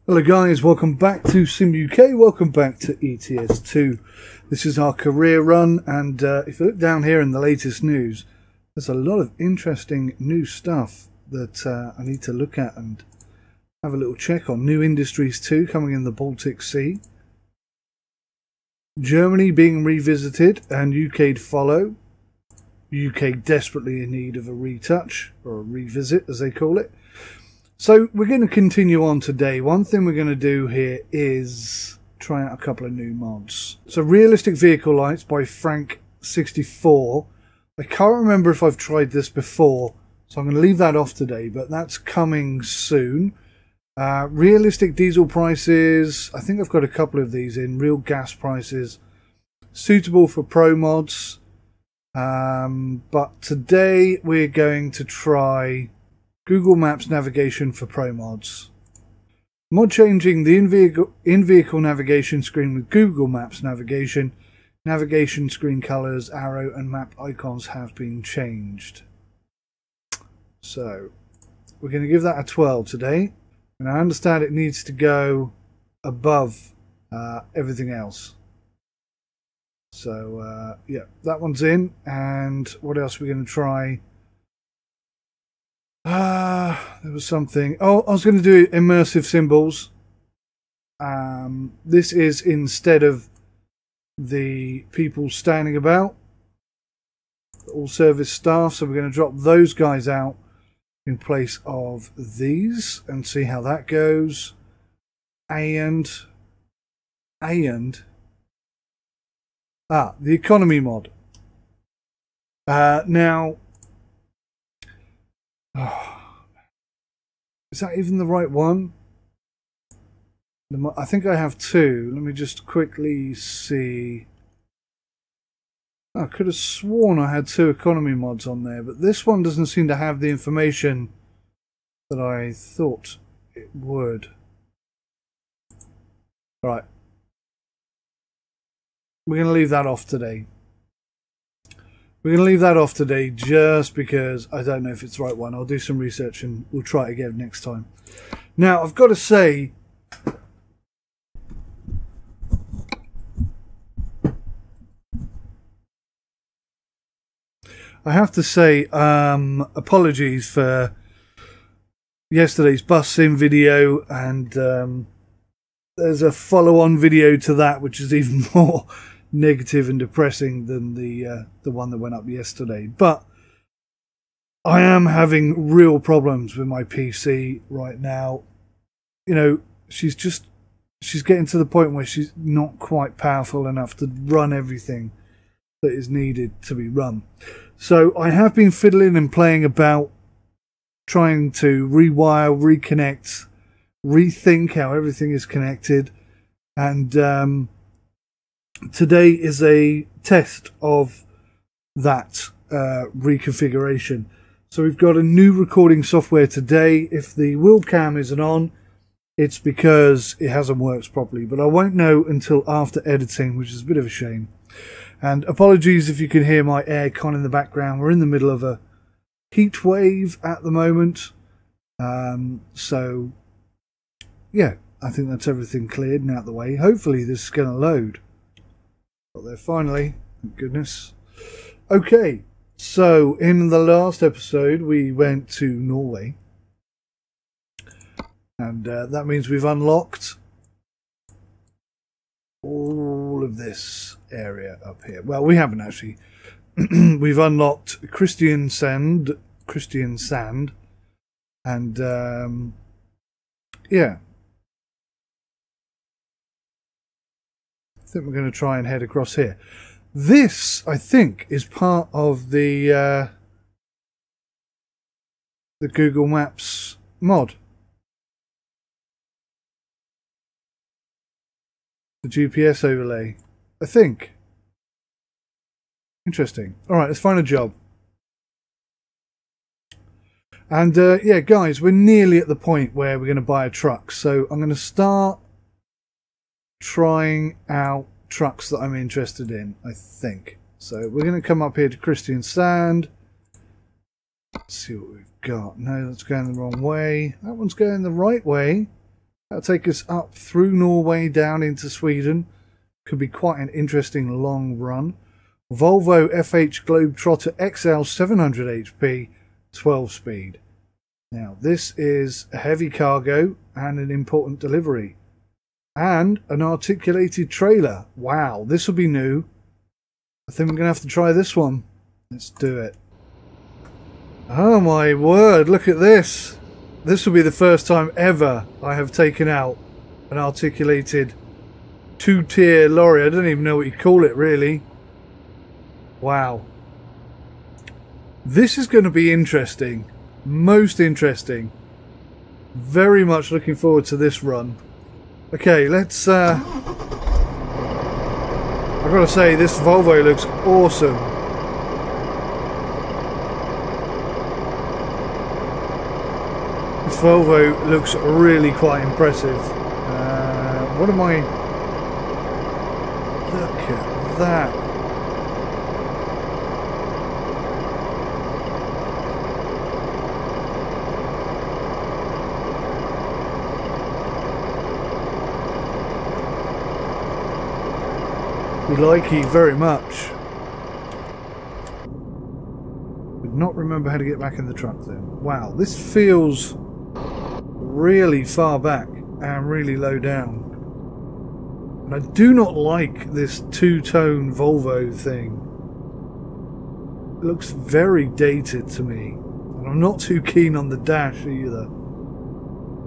Hello guys, welcome back to Sim UK, welcome back to ETS2. This is our career run, and if you look down here in the latest news, there's a lot of interesting new stuff that I need to look at and have a little check on. New industries too, coming in the Baltic Sea. Germany being revisited and UK to follow. UK desperately in need of a retouch, or a revisit as they call it. So we're going to continue on today. One thing we're going to do here is try out a couple of new mods. So Realistic Vehicle Lights by Frank64. I can't remember if I've tried this before, so I'm going to leave that off today, but that's coming soon. Realistic diesel prices. I think I've got a couple of these in. Real gas prices. Suitable for ProMods. But today we're going to try Google Maps navigation for ProMods. Mod changing the in-vehicle navigation screen with Google Maps navigation. Navigation screen colors, arrow and map icons have been changed. So we're going to give that a 12 today. And I understand it needs to go above everything else. So yeah, that one's in. And what else are we going to try? There was something. Oh, I was going to do immersive symbols. This is instead of the people standing about, all service staff. So we're going to drop those guys out in place of these and see how that goes. The economy mod. Now. Is that even the right one? I think I have two. Let me just quickly see. I could have sworn I had two economy mods on there, but this one doesn't seem to have the information that I thought it would. Right. We're going to leave that off today. We're going to leave that off today just because I don't know if it's the right one. I'll do some research and we'll try it again next time. Now, I've got to say, apologies for yesterday's bus sim video, and there's a follow-on video to that which is even more negative and depressing than the one that went up yesterday. But I am having real problems with my PC right now. You know, she's getting to the point where she's not quite powerful enough to run everything that is needed to be run. So I have been fiddling and playing about, trying to rewire, reconnect, rethink how everything is connected, and today is a test of that reconfiguration. So we've got a new recording software today. If the wheel cam isn't on, it's because it hasn't worked properly. But I won't know until after editing, which is a bit of a shame. And apologies if you can hear my aircon in the background. We're in the middle of a heat wave at the moment. So, yeah, I think that's everything cleared and out of the way. Hopefully this is going to load. Got there finally, thank goodness. Okay, so in the last episode we went to Norway, and that means we've unlocked all of this area up here. Well, we haven't actually. We've unlocked Christian Sand, and yeah. I think we're going to try and head across here. This, I think, is part of the Google Maps mod. The GPS overlay, I think. Interesting. All right, let's find a job. And yeah, guys, we're nearly at the point where we're going to buy a truck. So I'm going to start trying out trucks that I'm interested in, I think. So we're going to come up here to Christian Sand. Let's see what we've got. No, that's going the wrong way. That one's going the right way. That'll take us up through Norway down into Sweden. Could be quite an interesting long run. Volvo FH Globetrotter XL 700 HP, 12 speed. Now this is a heavy cargo and an important delivery. And an articulated trailer. Wow, this will be new. I think we're going to have to try this one. Let's do it. Oh my word, look at this. This will be the first time ever I have taken out an articulated two-tier lorry. I don't even know what you call it really. Wow. This is going to be interesting. Most interesting. Very much looking forward to this run. Okay, let's... I've got to say, this Volvo looks awesome. This Volvo looks really quite impressive. What am I... Look at that. We like you very much. Could not remember how to get back in the truck then. Wow, this feels really far back and really low down. And I do not like this two-tone Volvo thing. It looks very dated to me. And I'm not too keen on the dash either.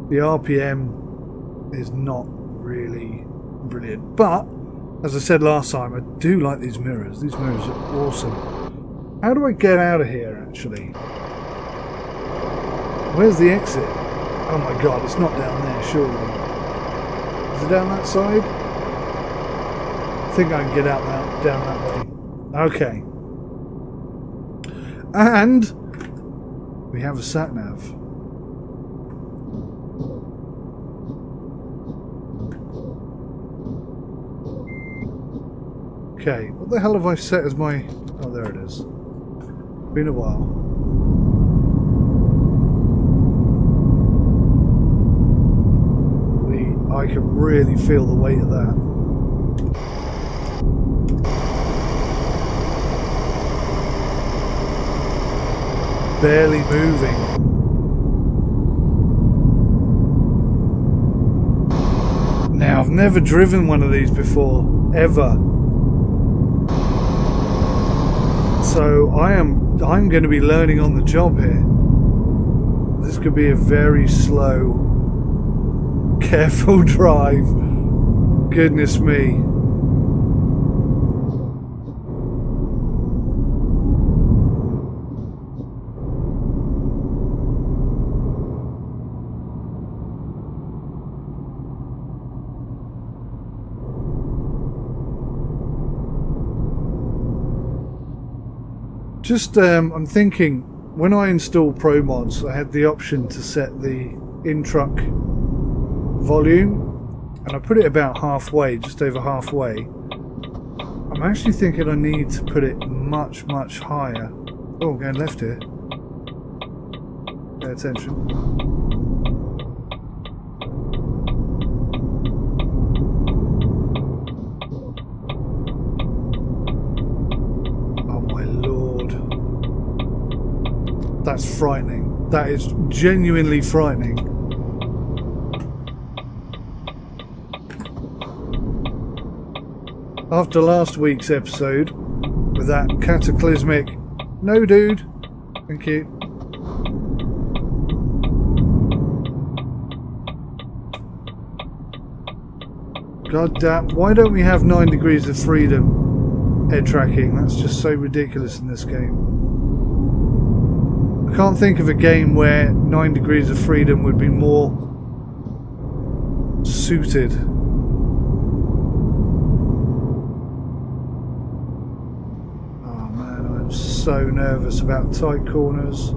The RPM is not really brilliant. But as I said last time, I do like these mirrors. These mirrors are awesome. How do I get out of here, actually? Where's the exit? Oh my god, it's not down there, surely. Is it down that side? I think I can get out down that way. Okay. And we have a sat-nav. Okay, what the hell have I set as my... Oh, there it is. Been a while. I can really feel the weight of that. Barely moving. Now, I've never driven one of these before, ever. So I'm going to be learning on the job here. This could be a very slow, careful drive. Goodness me. Just, I'm thinking, when I installed ProMods, I had the option to set the in-truck volume, and I put it about halfway, just over halfway. I'm actually thinking I need to put it much, much higher. Oh, I'm going left here. Pay attention. That's frightening. That is genuinely frightening. After last week's episode, with that cataclysmic, no dude, thank you. God damn, why don't we have 9 degrees of freedom head tracking? That's just so ridiculous in this game. I can't think of a game where 9 degrees of freedom would be more suited. Oh man, I'm so nervous about tight corners.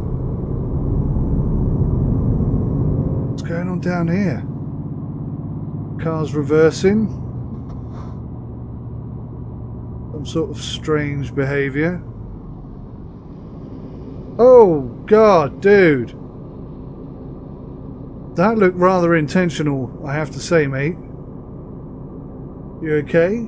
What's going on down here? Car's reversing. Some sort of strange behaviour. Oh God, dude. That looked rather intentional, I have to say, mate. You okay?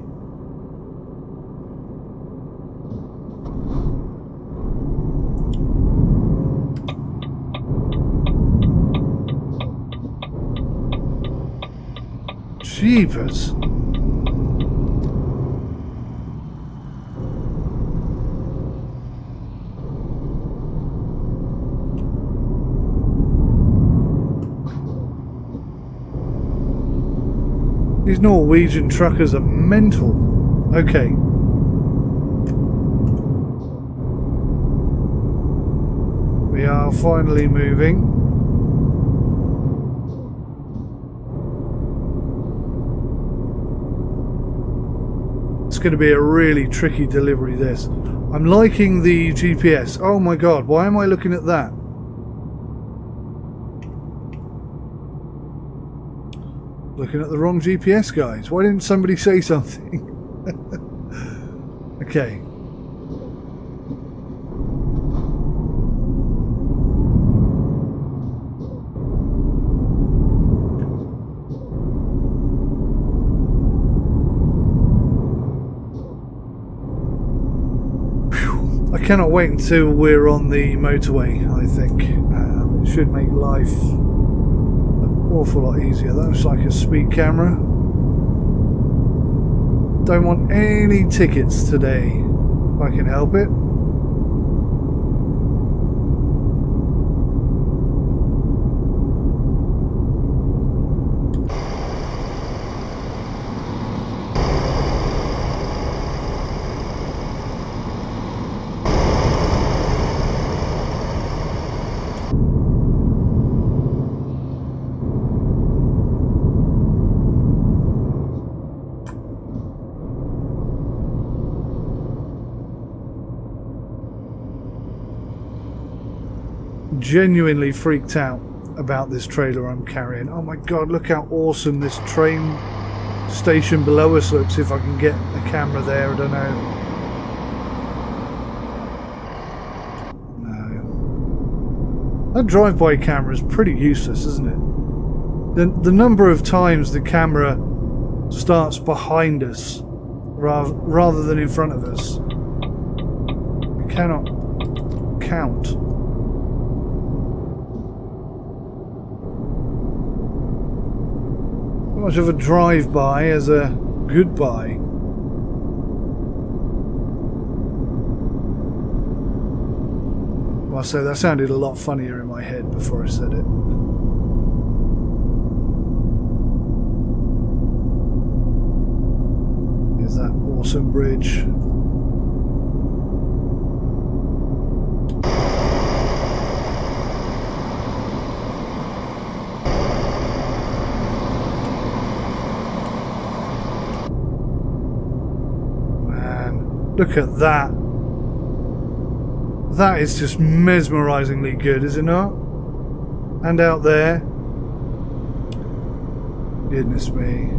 Jeepers. These Norwegian truckers are mental. Okay. We are finally moving. It's going to be a really tricky delivery, this. I'm liking the GPS. Oh my god, why am I looking at that? Looking at the wrong GPS, guys. Why didn't somebody say something? Okay. Whew. I cannot wait until we're on the motorway, I think. It should make life awful lot easier. That was like a speed camera. Don't want any tickets today if I can help it. Genuinely freaked out about this trailer I'm carrying. Oh my god, look how awesome this train station below us looks. If I can get the camera there, I don't know. No. That drive-by camera is pretty useless, isn't it? The number of times the camera starts behind us rather than in front of us, you cannot count. Much of a drive-by as a goodbye. Well, I say that sounded a lot funnier in my head before I said it. Here's that awesome bridge. Look at that. That is just mesmerizingly good, is it not? And out there. Goodness me.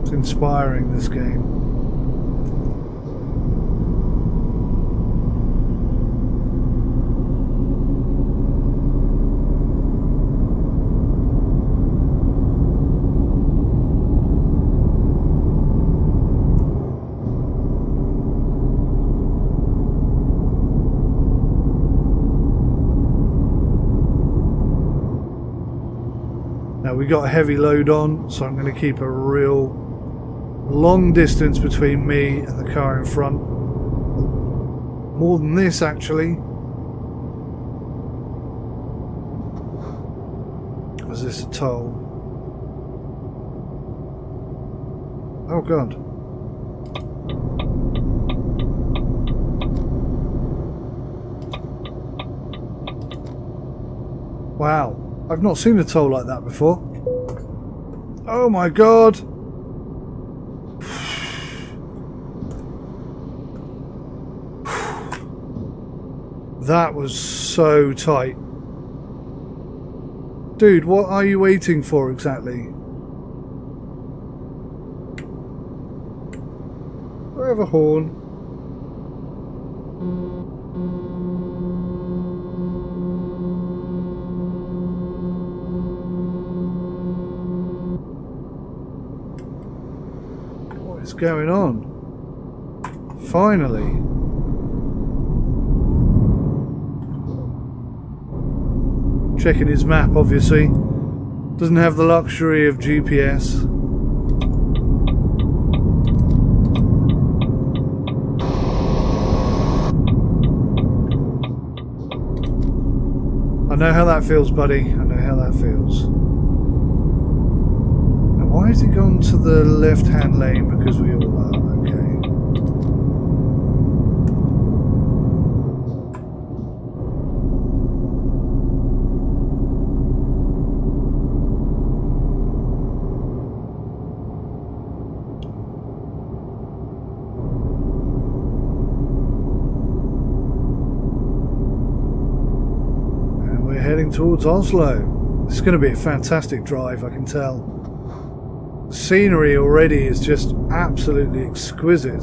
It's inspiring, this game. We got a heavy load on, so I'm going to keep a real long distance between me and the car in front. More than this, actually. Was this a toll? Oh god. Wow. I've not seen a toll like that before. Oh my god! That was so tight. Dude, what are you waiting for exactly? Do I have a horn? What's going on? Finally. Checking his map, obviously. Doesn't have the luxury of GPS. I know how that feels, buddy. I know how that feels. Now, why has he gone to the left-hand lane? Because we all are. Okay. Heading towards Oslo. This is going to be a fantastic drive, I can tell. The scenery already is just absolutely exquisite.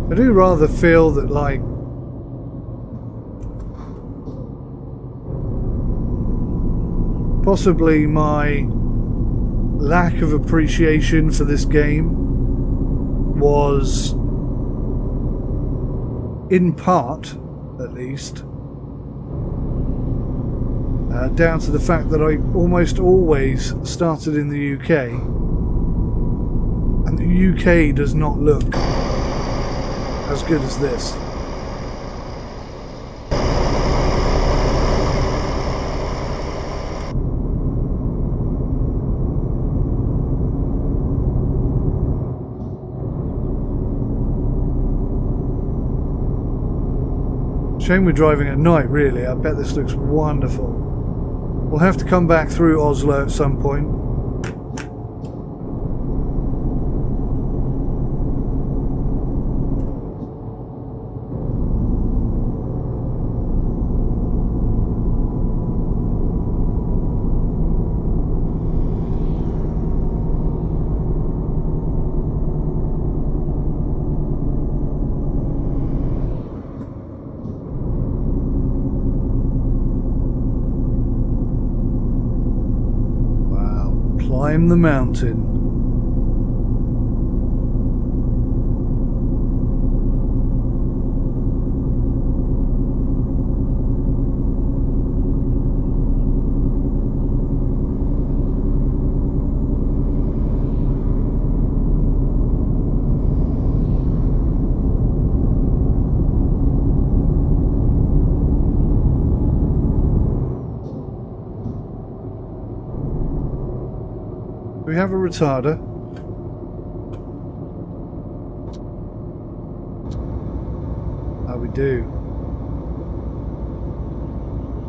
I do rather feel that, like, possibly my lack of appreciation for this game was, in part, at least, down to the fact that I almost always started in the UK, and the UK does not look as good as this. Shame we're driving at night, really. I bet this looks wonderful. We'll have to come back through Oslo at some point. Climb the mountain. We have a retarder. Oh, we do.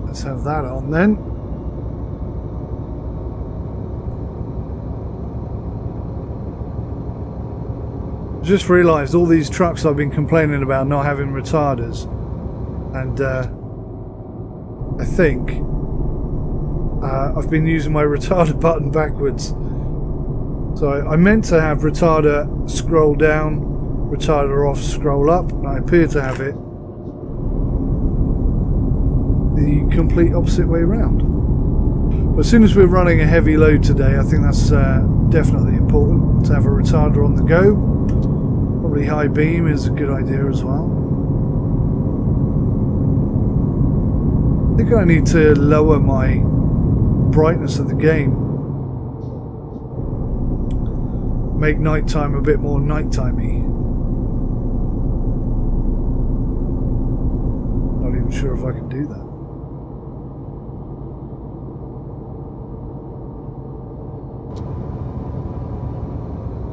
Let's have that on then. Just realised all these trucks I've been complaining about not having retarders, and I think I've been using my retarder button backwards. So I meant to have retarder scroll down, retarder off scroll up, and I appear to have it the complete opposite way around. But as soon as we're running a heavy load today, I think that's definitely important to have a retarder on the go. Probably high beam is a good idea as well. I think I need to lower my brightness of the game. Make nighttime a bit more nighttimey. Not even sure if I can do that.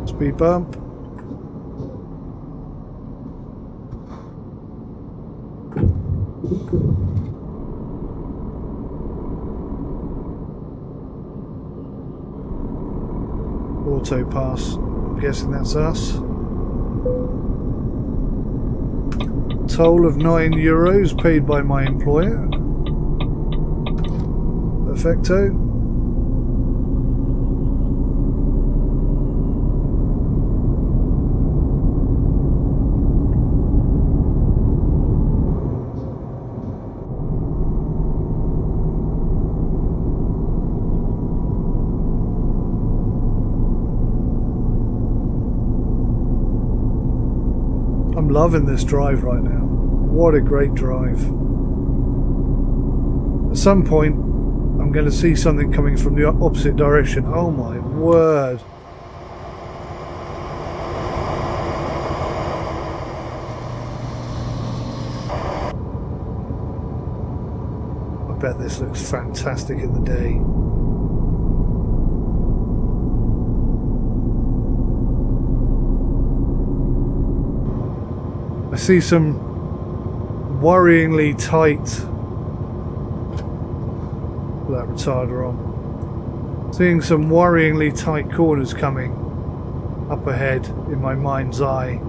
Speed bump. Auto pass. I'm guessing that's us. Toll of €9 paid by my employer. Perfecto. I'm loving this drive right now. What a great drive. At some point, I'm going to see something coming from the opposite direction. Oh my word. I bet this looks fantastic in the day. I see some worryingly tight... Put that retarder on. Seeing some worryingly tight corners coming up ahead in my mind's eye.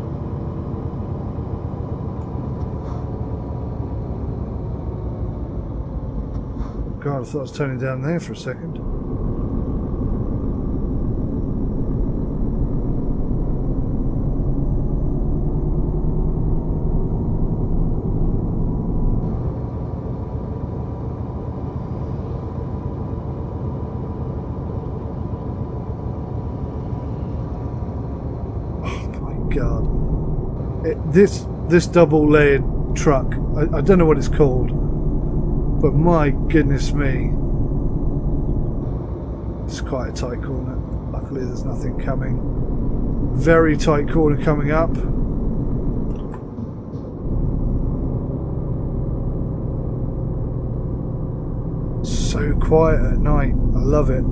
God, I thought I was turning down there for a second. God, this double layered truck, I don't know what it's called, but my goodness me, it's quite a tight corner. Luckily there's nothing coming. Very tight corner coming up. So quiet at night, I love it.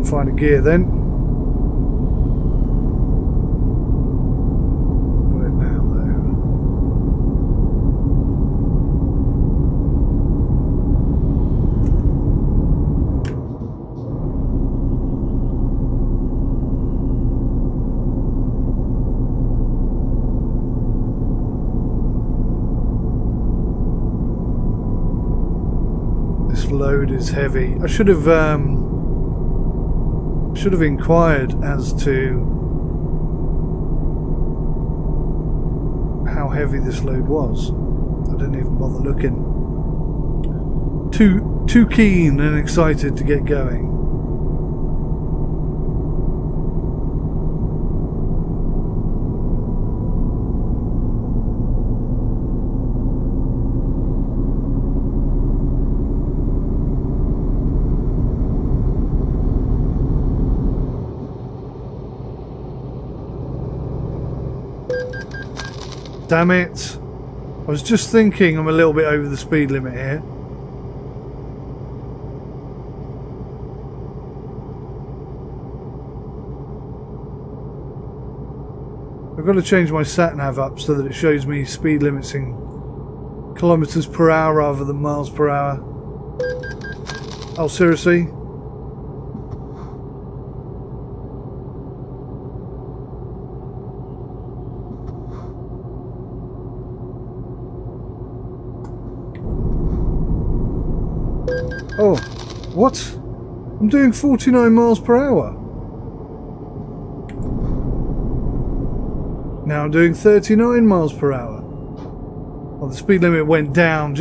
Find a gear then. Got it now though. This load is heavy. I should have inquired as to how heavy this load was. I didn't even bother looking. Too keen and excited to get going. Damn it. I was just thinking I'm a little bit over the speed limit here. I've got to change my sat-nav up so that it shows me speed limits in kilometers per hour rather than miles per hour. Oh, seriously? Oh, what? I'm doing 49 miles per hour. Now I'm doing 39 miles per hour. Well, the speed limit went down.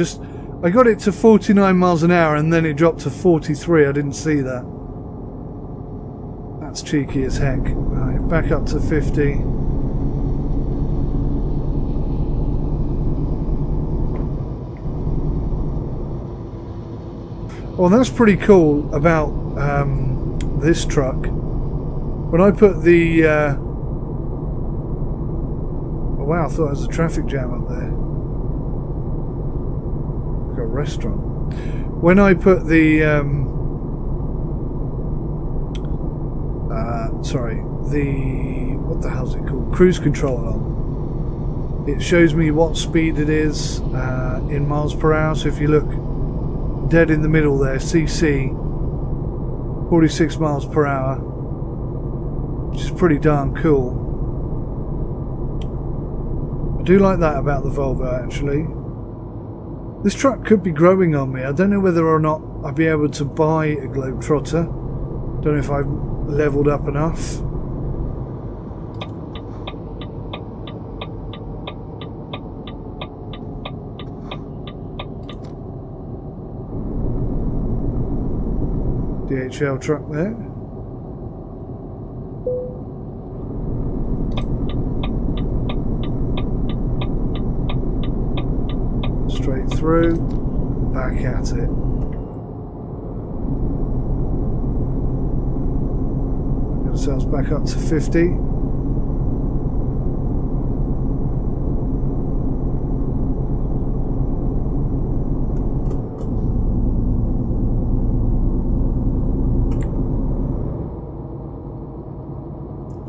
I got it to 49 miles an hour and then it dropped to 43. I didn't see that. That's cheeky as heck. Right, back up to 50. Well, that's pretty cool about this truck. When I put the... oh wow, I thought there was a traffic jam up there. Like a restaurant. When I put the sorry, what the hell's it called? Cruise control on. It shows me what speed it is in miles per hour. So if you look dead in the middle there, CC, 46 miles per hour, which is pretty darn cool. I do like that about the Volvo actually. This truck could be growing on me. I don't know whether or not I'll be able to buy a Globetrotter. Don't know if I've leveled up enough. DHL truck there. Straight through, back at it. Get ourselves back up to 50.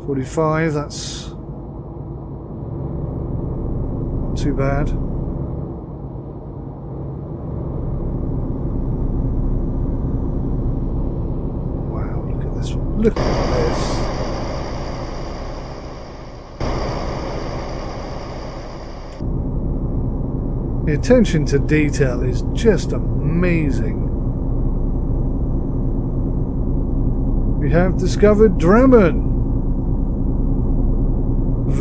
.45, that's not too bad. Wow, look at this one. Look at this. The attention to detail is just amazing. We have discovered Drammen.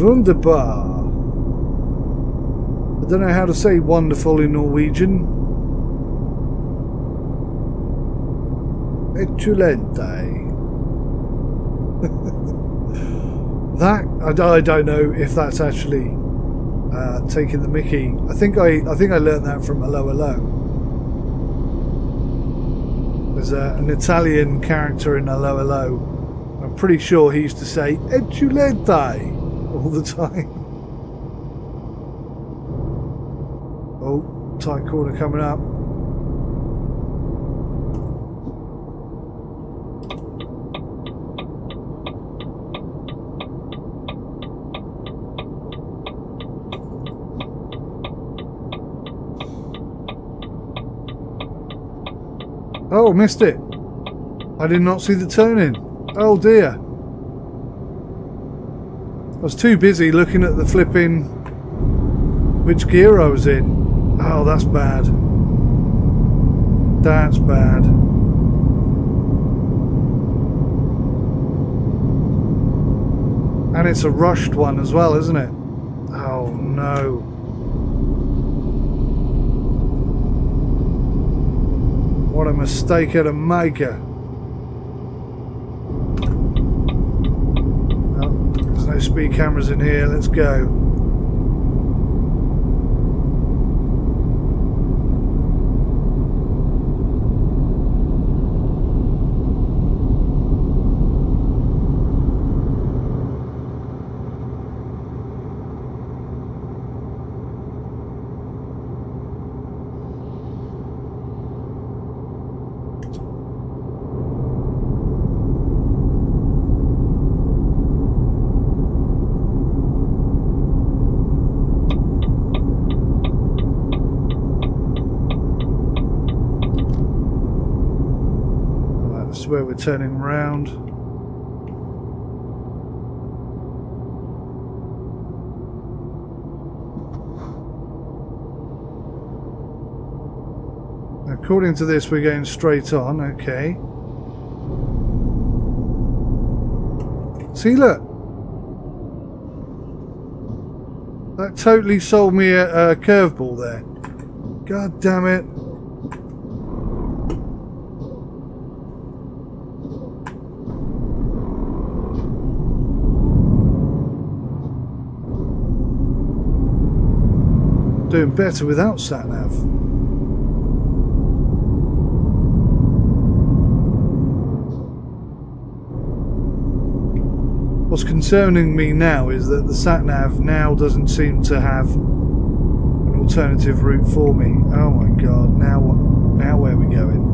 Wunderbar. I don't know how to say wonderful in Norwegian. Eccellente. That I don't know if that's actually taking the mickey. I think I learned that from Hello Hello. There's an Italian character in Hello Hello. I'm pretty sure he used to say Eccellente all the time. Oh, tight corner coming up. Oh, missed it. I did not see the turn-in. Oh dear. I was too busy looking at the flipping which gear I was in. Oh, that's bad. That's bad. And it's a rushed one as well, isn't it? Oh no. What a mistake at a maker. No speed cameras in here, let's go. Where we're turning round. According to this, we're going straight on. Okay. See, look. That totally sold me a curveball there. God damn it. Doing better without sat-nav. What's concerning me now is that the sat-nav now doesn't seem to have an alternative route for me. Oh my god, now what? Now where are we going?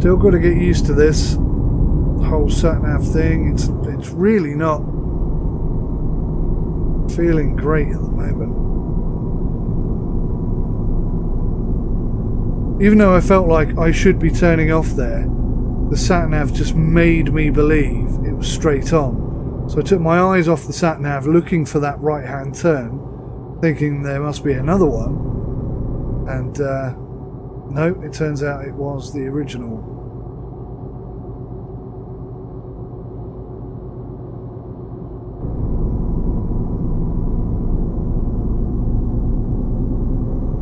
Still got to get used to this whole sat-nav thing. It's really not feeling great at the moment. Even though I felt like I should be turning off there, the sat-nav just made me believe it was straight on. So I took my eyes off the sat-nav looking for that right-hand turn, thinking there must be another one. And no, it turns out it was the original.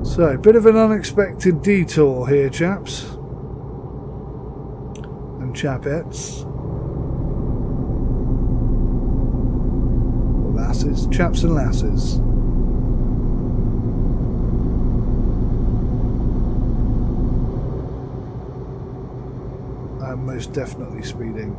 So, a bit of an unexpected detour here, chaps and chapettes, lasses, chaps and lasses. I'm most definitely speeding.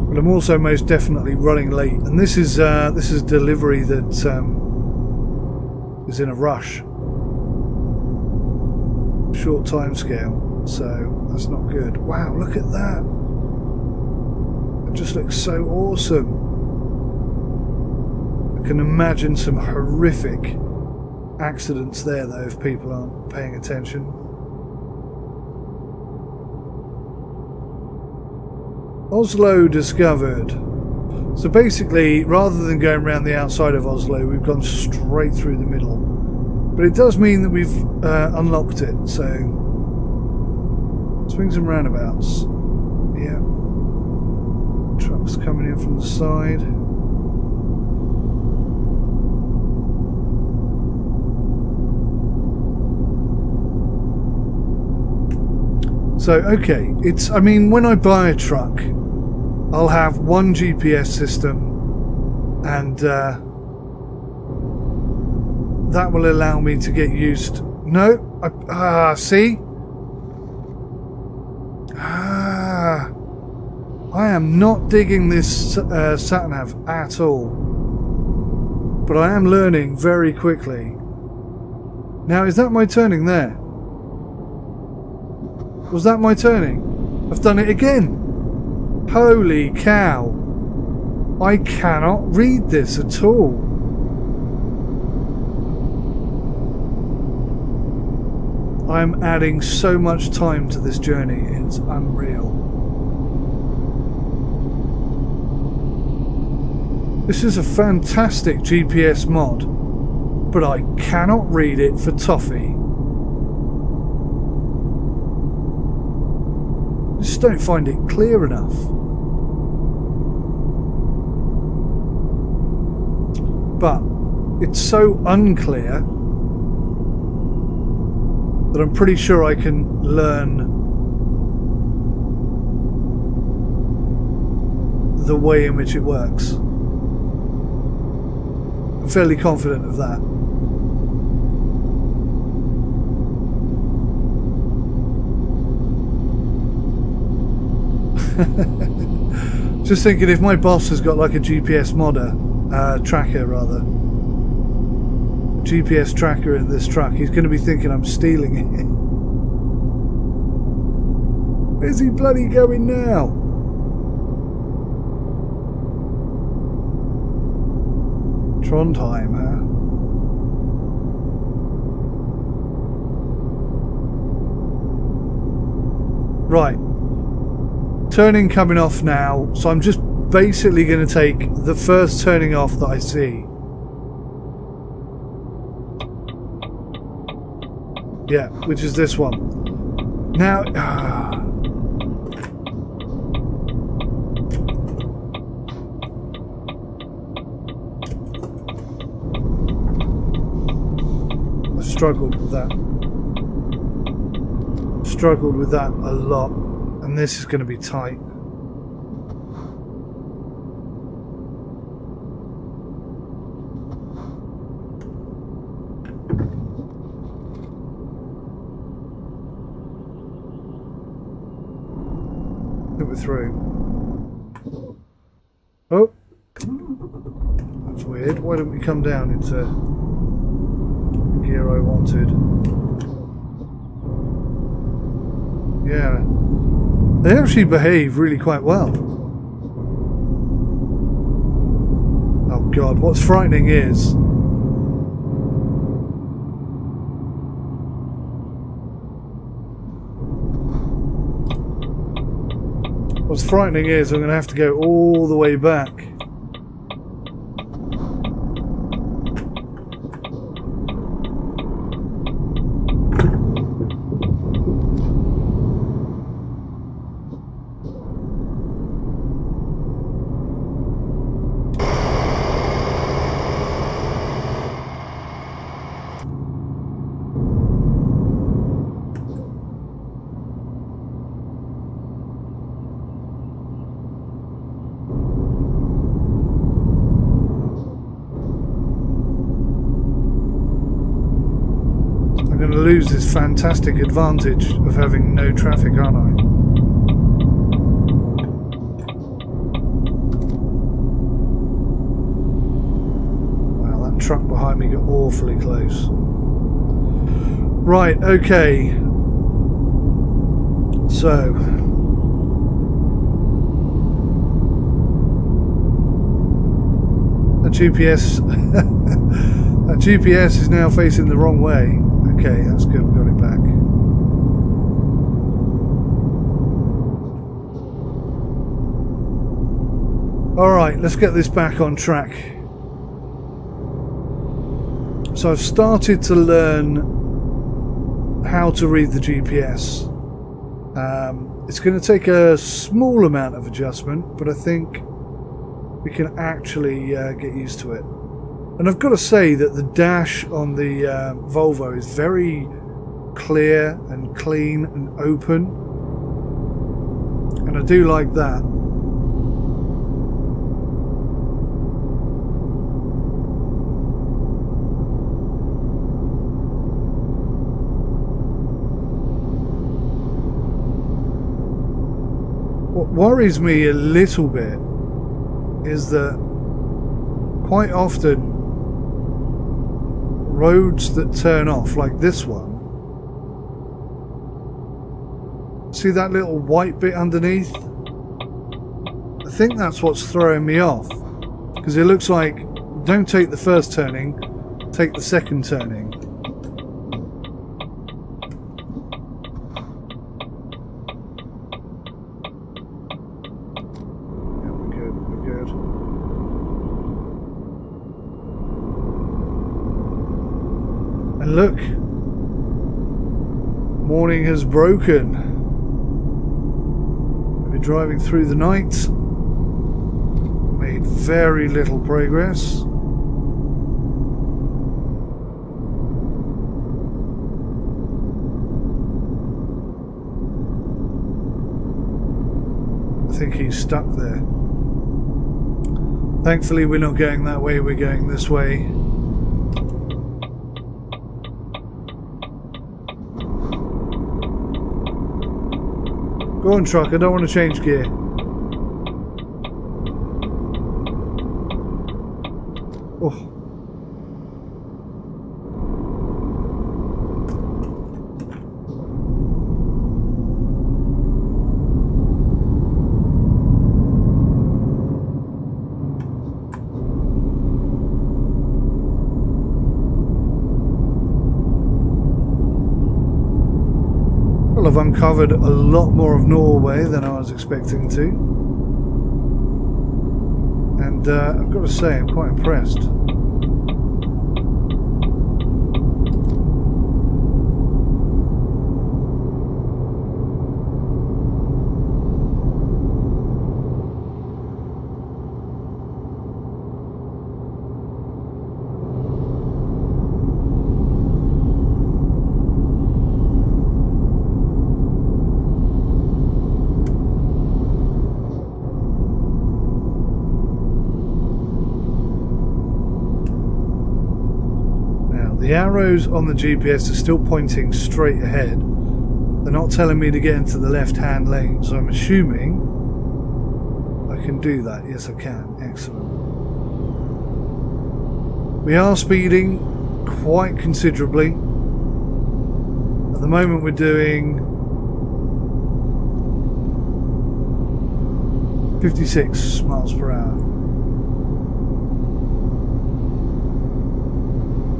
But I'm also most definitely running late, and this is delivery that is in a rush, short time scale, so that's not good. Wow, look at that! It just looks so awesome. I can imagine some horrific accidents there, though, if people aren't paying attention. Oslo discovered. So basically, rather than going around the outside of Oslo, we've gone straight through the middle. But it does mean that we've unlocked it, so swings and roundabouts. Yeah. Trucks coming in from the side. So, okay, I mean, when I buy a truck, I'll have one GPS system, and that will allow me to get used. No, see? I am not digging this sat-nav at all, but I am learning very quickly. Now, is that my turning there? Was that my turning? I've done it again. Holy cow. I cannot read this at all. I'm adding so much time to this journey. It's unreal. This is a fantastic GPS mod, but I cannot read it for toffee. I just don't find it clear enough. But it's so unclear that I'm pretty sure I can learn the way in which it works. I'm fairly confident of that. Just thinking, if my boss has got like a GPS tracker rather, GPS tracker in this truck, he's going to be thinking I'm stealing it. Where's he bloody going now? Trondheim, huh? Right. Turning coming off now, so I'm just basically going to take the first turning off that I see. Yeah, which is this one. Now, I struggled with that. Struggled with that a lot. And this is going to be tight. I think we're through. Oh. weird. Why don't we come down into the gear I wanted? Yeah. They actually behave really quite well. Oh god, what's frightening is... What's frightening is I'm going to have to go all the way back. Lose this fantastic advantage of having no traffic, aren't I? Wow, that truck behind me got awfully close. Right, okay. So the GPS that GPS is now facing the wrong way. Okay, that's good, we got it back. Alright, let's get this back on track. So I've started to learn how to read the GPS. It's going to take a small amount of adjustment, but I think we can actually get used to it. And I've got to say that the dash on the Volvo is very clear and clean and open. And I do like that. What worries me a little bit is that quite often roads that turn off, like this one, see that little white bit underneath? I think that's what's throwing me off, because it looks like don't take the first turning, take the second turning. Yeah, we're good, we're good. And look, morning has broken. We've been driving through the night, made very little progress. I think he's stuck there. Thankfully we're not going that way, we're going this way. Go on, truck, I don't want to change gear. Oh. Well, I've uncovered a lot more of Norway than I was expecting to. And I've got to say, I'm quite impressed. The arrows on the GPS are still pointing straight ahead. They're not telling me to get into the left-hand lane, so I'm assuming I can do that. Yes, I can. Excellent. We are speeding quite considerably. At the moment we're doing 56 miles per hour.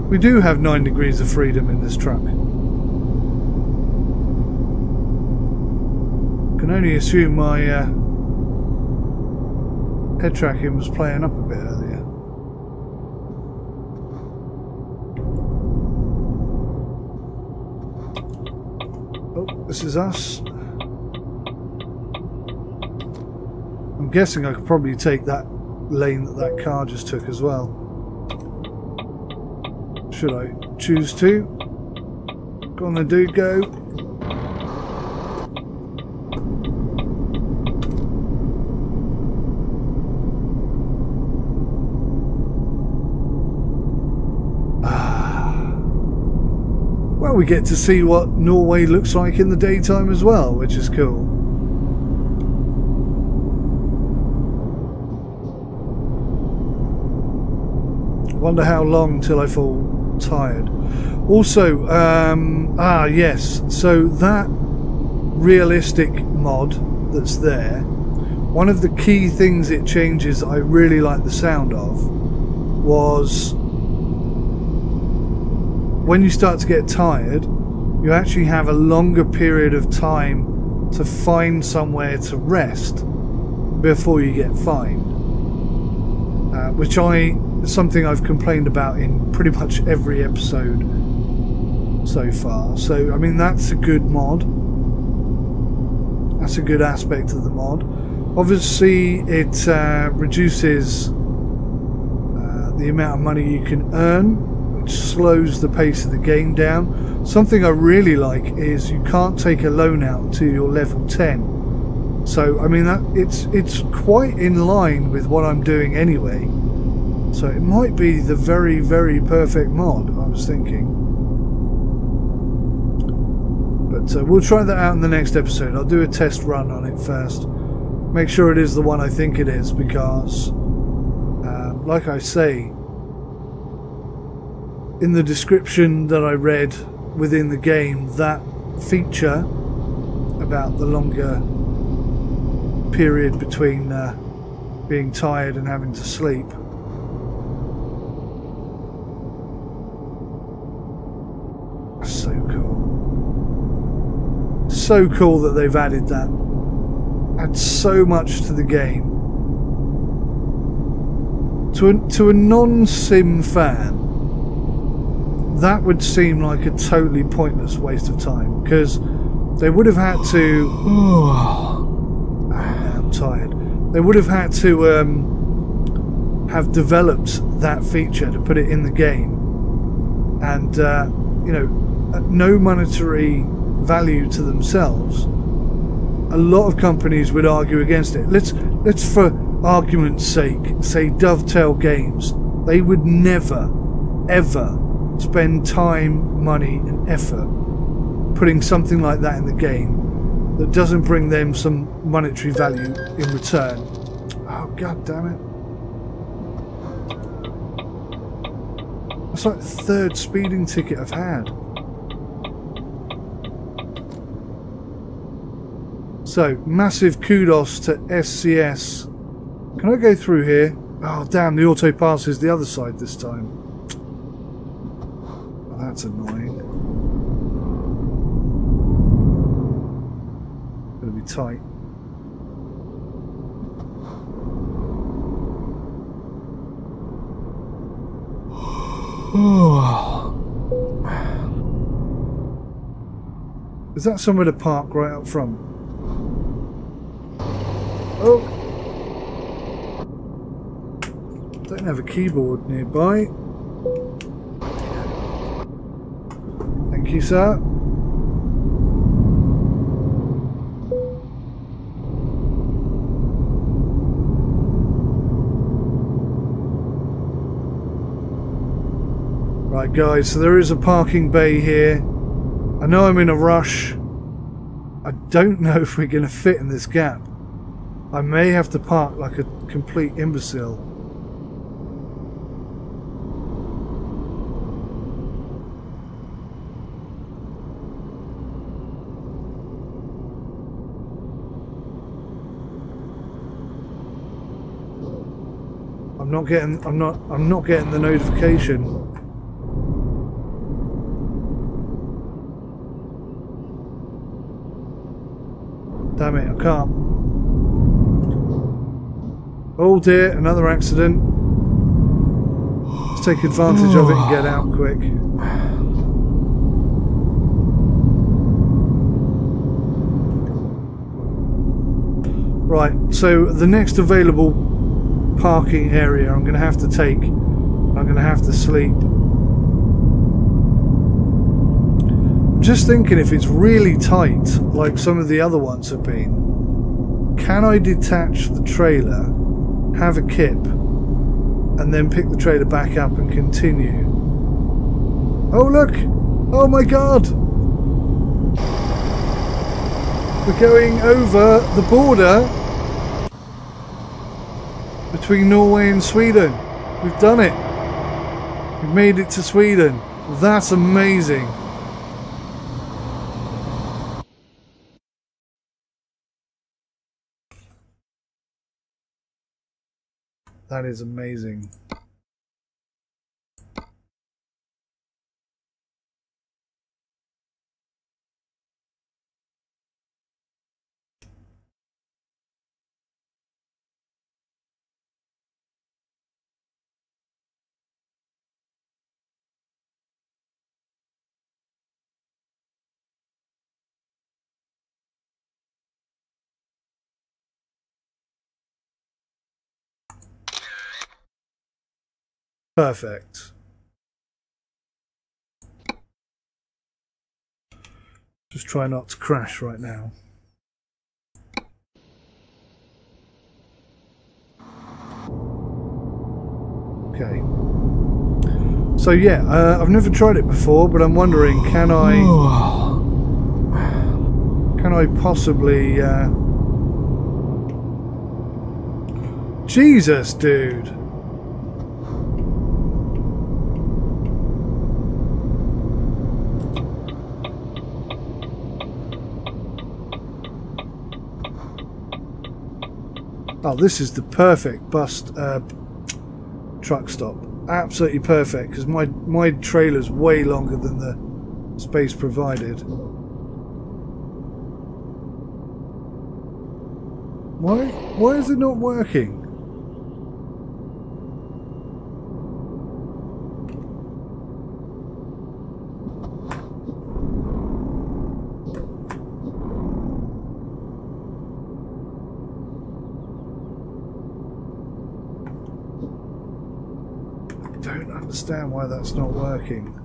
We do have 9 degrees of freedom in this truck. Can only assume my head tracking was playing up a bit earlier. Oh, this is us. I'm guessing I could probably take that lane that that car just took as well. Should I choose to? Go on then, dude, go. Well, we get to see what Norway looks like in the daytime as well, which is cool. Wonder how long till I fall tired. Also, yes, so that realistic mod that's there, one of the key things it changes that I really like the sound of was when you start to get tired, you actually have a longer period of time to find somewhere to rest before you get fined, which something I've complained about in pretty much every episode so far. So I mean, that's a good mod. That's a good aspect of the mod. Obviously it reduces the amount of money you can earn, which slows the pace of the game down. Something I really like is you can't take a loan out until you're level 10. So I mean, that it's quite in line with what I'm doing anyway. So it might be the very, very perfect mod, I was thinking. But we'll try that out in the next episode. I'll do a test run on it first. Make sure it is the one I think it is, because like I say, in the description that I read within the game, that feature about the longer period between being tired and having to sleep, so cool. So cool that they've added that. Add so much to the game. To a non-sim fan, that would seem like a totally pointless waste of time, because they would have had to I'm tired. They would have had to have developed that feature to put it in the game, and you know, at no monetary value to themselves, a lot of companies would argue against it. Let's for argument's sake say Dovetail Games. They would never ever spend time, money and effort putting something like that in the game that doesn't bring them some monetary value in return. Oh, god damn it. That's like the third speeding ticket I've had. So, massive kudos to SCS. Can I go through here? Oh damn, the auto pass is the other side this time. Oh, that's annoying. Gonna be tight. Is that somewhere to park right up front? Oh! Don't have a keyboard nearby. Thank you, sir. Right guys, so there is a parking bay here. I know I'm in a rush. I don't know if we're going to fit in this gap. I may have to park like a complete imbecile. I'm not getting the notification. Damn it, I can't. Oh dear, another accident. Let's take advantage of it and get out quick. Right, so the next available parking area I'm going to have to take, I'm going to have to sleep. I'm just thinking, if it's really tight, like some of the other ones have been, can I detach the trailer, have a kip, and then pick the trailer back up and continue? Oh look! Oh my god! We're going over the border between Norway and Sweden. We've done it. We've made it to Sweden. That's amazing. That is amazing. Perfect. Just try not to crash right now. Okay. So yeah, I've never tried it before, but I'm wondering, can I possibly Jesus, dude. Oh, this is the perfect truck stop. Absolutely perfect, because my trailer's way longer than the space provided. Why is it not working? I don't understand why that's not working.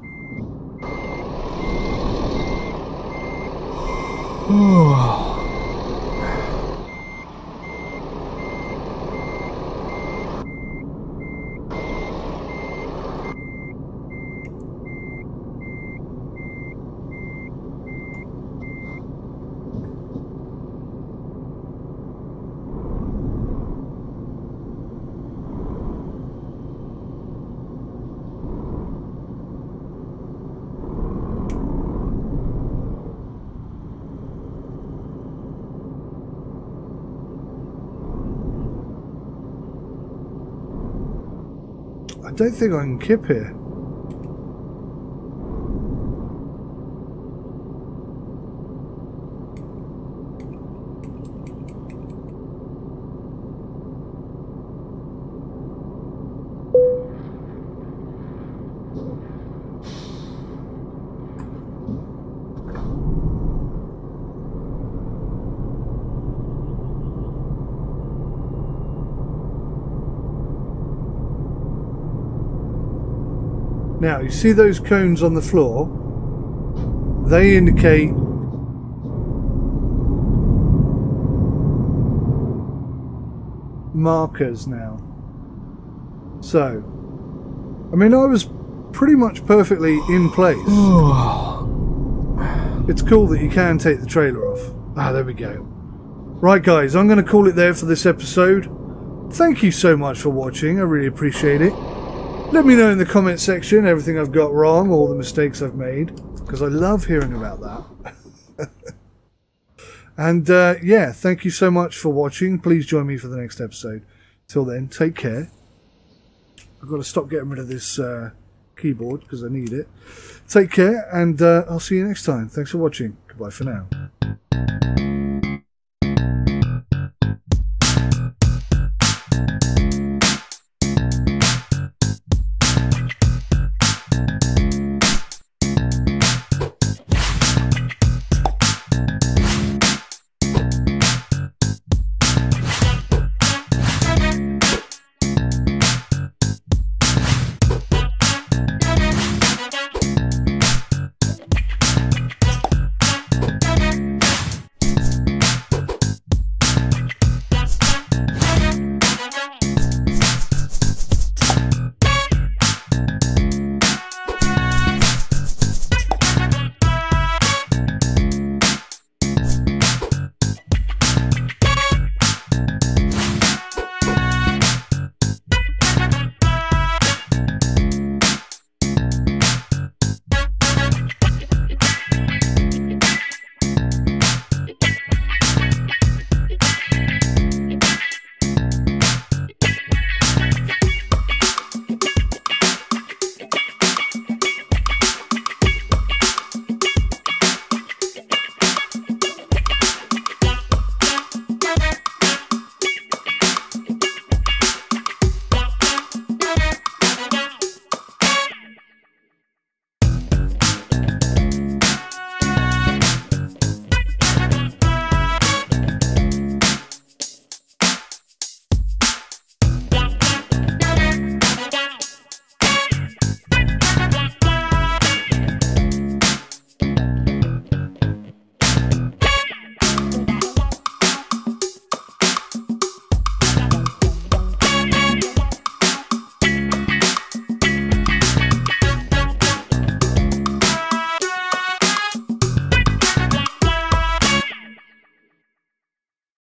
I don't think I can kip here. Now, you see those cones on the floor? They indicate markers now. So, I mean, I was pretty much perfectly in place. It's cool that you can take the trailer off. Ah, there we go. Right, guys, I'm going to call it there for this episode. Thank you so much for watching. I really appreciate it. Let me know in the comment section everything I've got wrong, all the mistakes I've made, because I love hearing about that. And yeah, thank you so much for watching. Please join me for the next episode. Till then, take care. I've got to stop getting rid of this keyboard because I need it. Take care, and I'll see you next time. Thanks for watching. Goodbye for now.